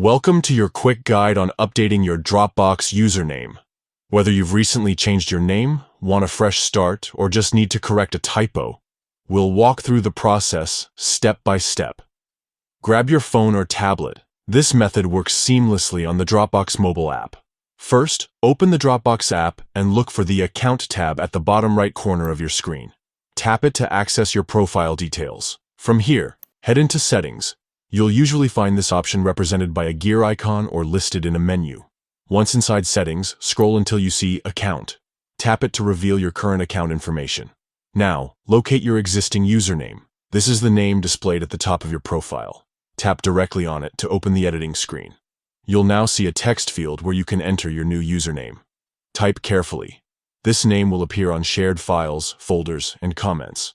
Welcome to your quick guide on updating your Dropbox username. Whether you've recently changed your name, want a fresh start, or just need to correct a typo, we'll walk through the process step by step. Grab your phone or tablet. This method works seamlessly on the Dropbox mobile app. First, open the Dropbox app and look for the Account tab at the bottom right corner of your screen. Tap it to access your profile details. From here, head into Settings. You'll usually find this option represented by a gear icon or listed in a menu. Once inside Settings, scroll until you see Account. Tap it to reveal your current account information. Now, locate your existing username. This is the name displayed at the top of your profile. Tap directly on it to open the editing screen. You'll now see a text field where you can enter your new username. Type carefully. This name will appear on shared files, folders, and comments.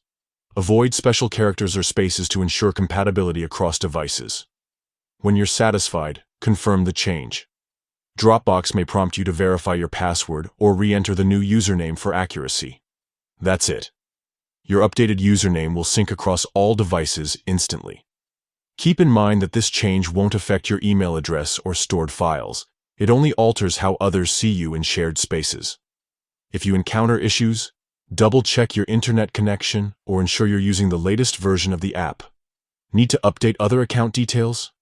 Avoid special characters or spaces to ensure compatibility across devices. When you're satisfied, confirm the change. Dropbox may prompt you to verify your password or re-enter the new username for accuracy. That's it. Your updated username will sync across all devices instantly. Keep in mind that this change won't affect your email address or stored files. It only alters how others see you in shared spaces. If you encounter issues, double-check your internet connection or ensure you're using the latest version of the app. Need to update other account details?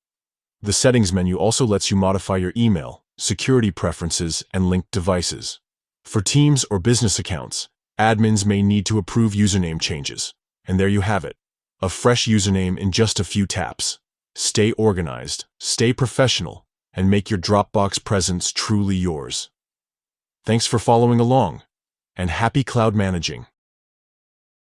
The Settings menu also lets you modify your email, security preferences, and linked devices. For Teams or business accounts, admins may need to approve username changes. And there you have it. A fresh username in just a few taps. Stay organized, stay professional, and make your Dropbox presence truly yours. Thanks for following along, and happy cloud managing.